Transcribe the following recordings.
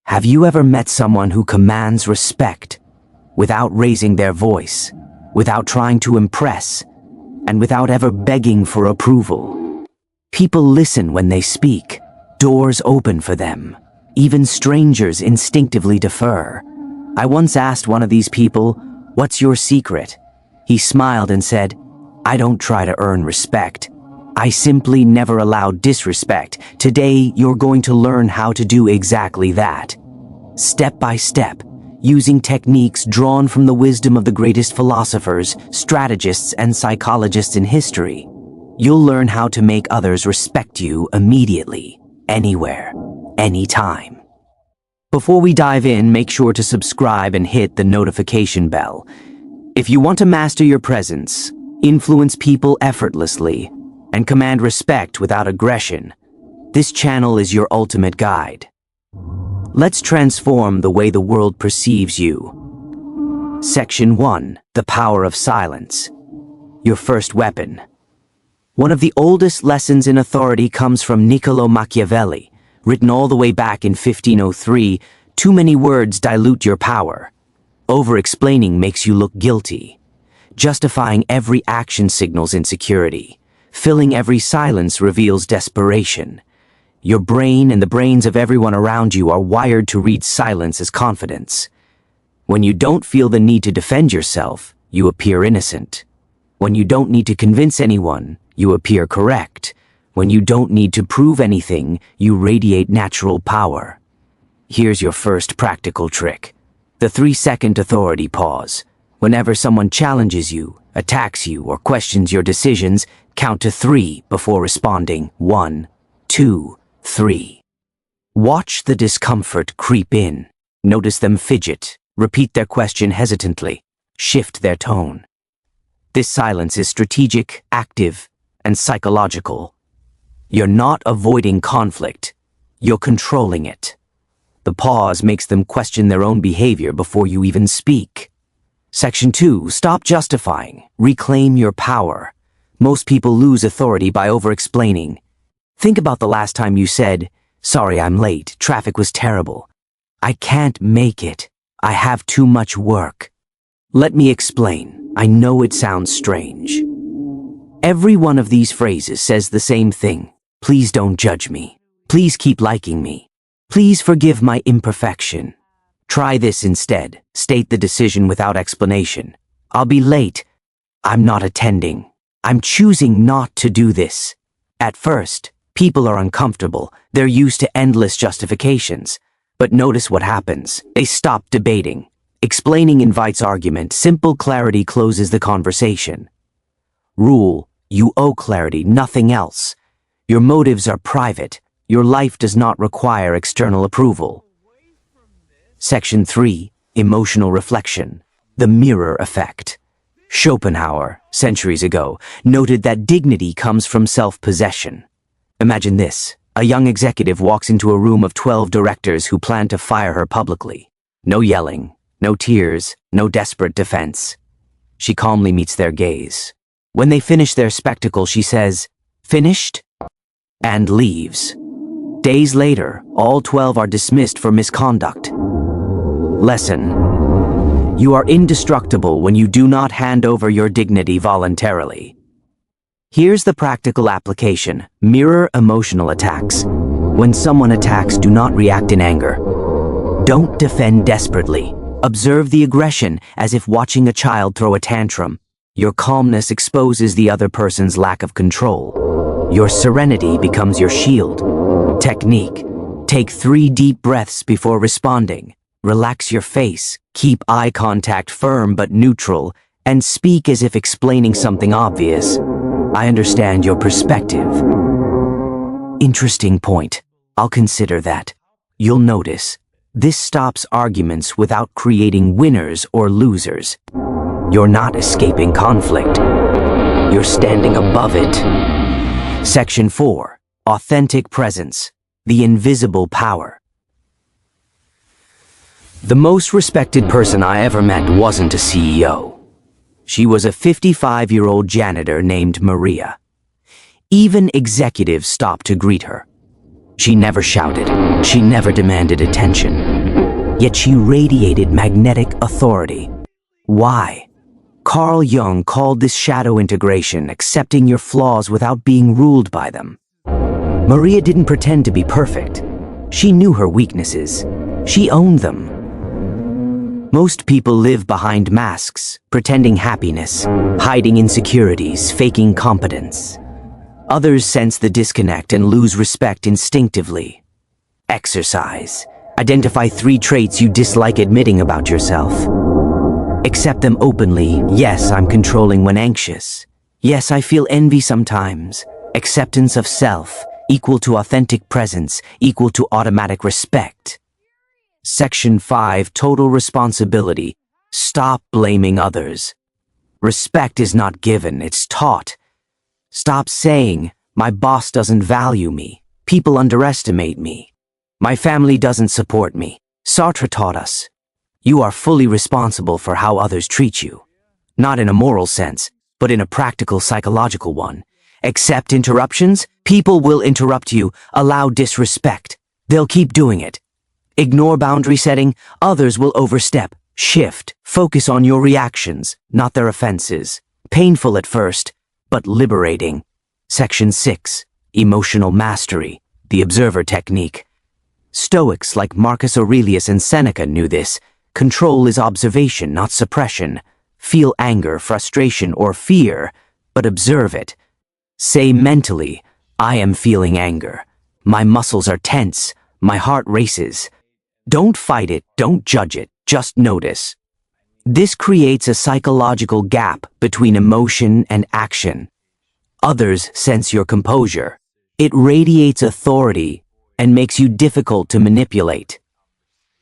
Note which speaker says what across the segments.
Speaker 1: Have you ever met someone who commands respect without raising their voice, without trying to impress, and without ever begging for approval? People listen when they speak. Doors open for them. Even strangers instinctively defer. I once asked one of these people, "What's your secret?" He smiled and said, "I don't try to earn respect. I simply never allow disrespect. Today, you're going to learn how to do exactly that. Step by step, using techniques drawn from the wisdom of the greatest philosophers, strategists, and psychologists in history. You'll learn how to make others respect you immediately, anywhere, anytime." Before we dive in, make sure to subscribe and hit the notification bell. If you want to master your presence, influence people effortlessly, and command respect without aggression, this channel is your ultimate guide. Let's transform the way the world perceives you. Section 1. The Power of Silence. Your first weapon. One of the oldest lessons in authority comes from Niccolo Machiavelli, written all the way back in 1503. Too many words dilute your power. Over-explaining makes you look guilty. Justifying every action signals insecurity. Filling every silence reveals desperation. Your brain and the brains of everyone around you are wired to read silence as confidence. When you don't feel the need to defend yourself, you appear innocent. When you don't need to convince anyone, you appear correct. When you don't need to prove anything, you radiate natural power. Here's your first practical trick. The 3-second authority pause. Whenever someone challenges you, attacks you, or questions your decisions, count to 3 before responding. 1, 2, 3. Watch the discomfort creep in. Notice them fidget, repeat their question hesitantly, shift their tone. This silence is strategic, active, and psychological. You're not avoiding conflict. You're controlling it. The pause makes them question their own behavior before you even speak. Section 2. Stop justifying. Reclaim your power. Most people lose authority by over-explaining. Think about the last time you said, "Sorry, I'm late. Traffic was terrible. I can't make it. I have too much work." Let me explain. I know it sounds strange. Every one of these phrases says the same thing. Please don't judge me. Please keep liking me. Please forgive my imperfection. Try this instead. State the decision without explanation. I'll be late. I'm not attending. I'm choosing not to do this. At first, people are uncomfortable. They're used to endless justifications. But notice what happens. They stop debating. Explaining invites argument. Simple clarity closes the conversation. Rule: you owe clarity, nothing else. Your motives are private. Your life does not require external approval. Section 3. Emotional reflection. The mirror effect. Schopenhauer, centuries ago, noted that dignity comes from self-possession. Imagine this. A young executive walks into a room of 12 directors who plan to fire her publicly. No yelling, no tears, no desperate defense. She calmly meets their gaze. When they finish their spectacle, she says, "Finished?" and leaves. Days later, all 12 are dismissed for misconduct. Lesson: you are indestructible when you do not hand over your dignity voluntarily. Here's the practical application. Mirror emotional attacks. When someone attacks, do not react in anger. Don't defend desperately. Observe the aggression as if watching a child throw a tantrum. Your calmness exposes the other person's lack of control. Your serenity becomes your shield. Technique: take 3 deep breaths before responding. Relax your face, keep eye contact firm but neutral, and speak as if explaining something obvious. I understand your perspective. Interesting point. I'll consider that. You'll notice, this stops arguments without creating winners or losers. You're not escaping conflict. You're standing above it. Section 4. Authentic presence. The invisible power. The most respected person I ever met wasn't a CEO. She was a 55-year-old janitor named Maria. Even executives stopped to greet her. She never shouted. She never demanded attention. yet she radiated magnetic authority. Why? Carl Jung called this shadow integration, accepting your flaws without being ruled by them. Maria didn't pretend to be perfect. She knew her weaknesses. She owned them. Most people live behind masks, pretending happiness, hiding insecurities, faking competence. Others sense the disconnect and lose respect instinctively. Exercise. Identify 3 traits you dislike admitting about yourself. Accept them openly. Yes, I'm controlling when anxious. Yes, I feel envy sometimes. Acceptance of self, equal to authentic presence, equal to automatic respect. Section 5, total responsibility. Stop blaming others. Respect is not given, it's taught. Stop saying, my boss doesn't value me. People underestimate me. My family doesn't support me. Sartre taught us, you are fully responsible for how others treat you. Not in a moral sense, but in a practical psychological one. Accept interruptions, people will interrupt you. Allow disrespect, they'll keep doing it. Ignore boundary setting, others will overstep. Shift, focus on your reactions, not their offenses. Painful at first, but liberating. Section 6, emotional mastery, the observer technique. Stoics like Marcus Aurelius and Seneca knew this. Control is observation, not suppression. Feel anger, frustration, or fear, but observe it. Say mentally, I am feeling anger. My muscles are tense. My heart races. Don't fight it, don't judge it, just notice. This creates a psychological gap between emotion and action. Others sense your composure. It radiates authority and makes you difficult to manipulate.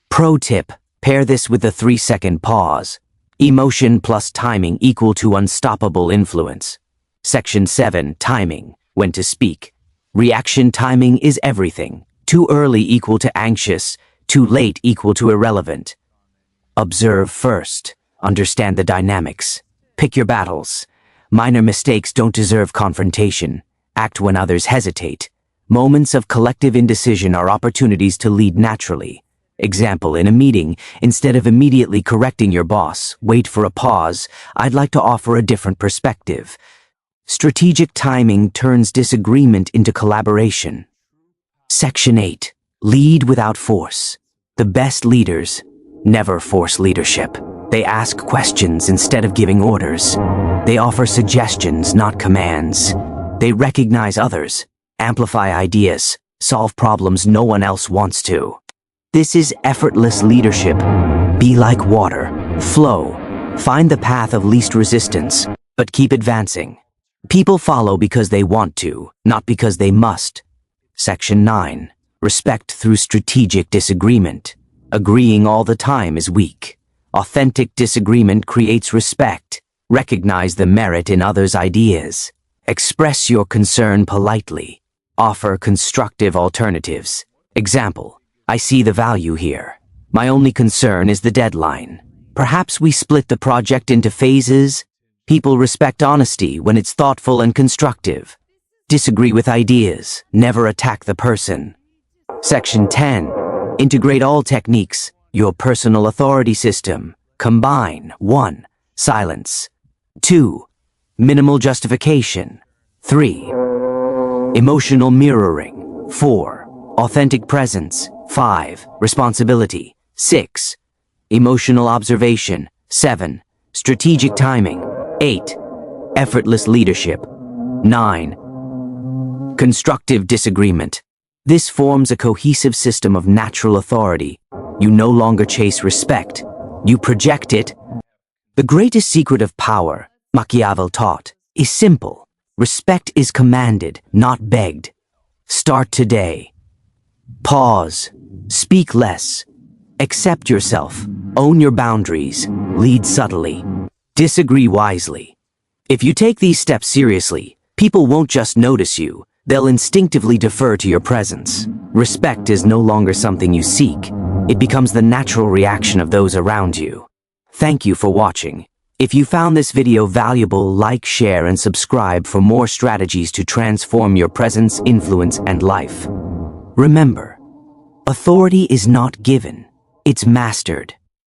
Speaker 1: Pro tip, pair this with the 3-second pause. Emotion plus timing equal to unstoppable influence. Section 7, timing, when to speak. Reaction timing is everything. Too early equal to anxious, too late equal to irrelevant. Observe first. Understand the dynamics. Pick your battles. Minor mistakes don't deserve confrontation. Act when others hesitate. Moments of collective indecision are opportunities to lead naturally. Example, in a meeting, instead of immediately correcting your boss, wait for a pause. I'd like to offer a different perspective. Strategic timing turns disagreement into collaboration. Section 8. Lead without force. The best leaders never force leadership. They ask questions instead of giving orders. They offer suggestions, not commands. They recognize others, amplify ideas, solve problems no one else wants to. This is effortless leadership. Be like water. Flow. Find the path of least resistance, but keep advancing. People follow because they want to, not because they must. Section 9. Respect through strategic disagreement. Agreeing all the time is weak. Authentic disagreement creates respect. Recognize the merit in others' ideas. Express your concern politely. Offer constructive alternatives. Example, I see the value here. My only concern is the deadline. Perhaps we split the project into phases. People respect honesty when it's thoughtful and constructive. Disagree with ideas. Never attack the person. Section 10. Integrate all techniques. Your personal authority system. Combine. 1. Silence. 2. Minimal justification. 3. Emotional mirroring. 4. Authentic presence. 5. Responsibility. 6. Emotional observation. 7. Strategic timing. 8. Effortless leadership. 9. Constructive disagreement. This forms a cohesive system of natural authority. You no longer chase respect. You project it. The greatest secret of power, Machiavelli taught, is simple. Respect is commanded, not begged. Start today. Pause. Speak less. Accept yourself. Own your boundaries. Lead subtly. Disagree wisely. If you take these steps seriously, people won't just notice you. They'll instinctively defer to your presence. Respect is no longer something you seek. It becomes the natural reaction of those around you. Thank you for watching. If you found this video valuable, like, share, and subscribe for more strategies to transform your presence, influence, and life. Remember, authority is not given. It's mastered.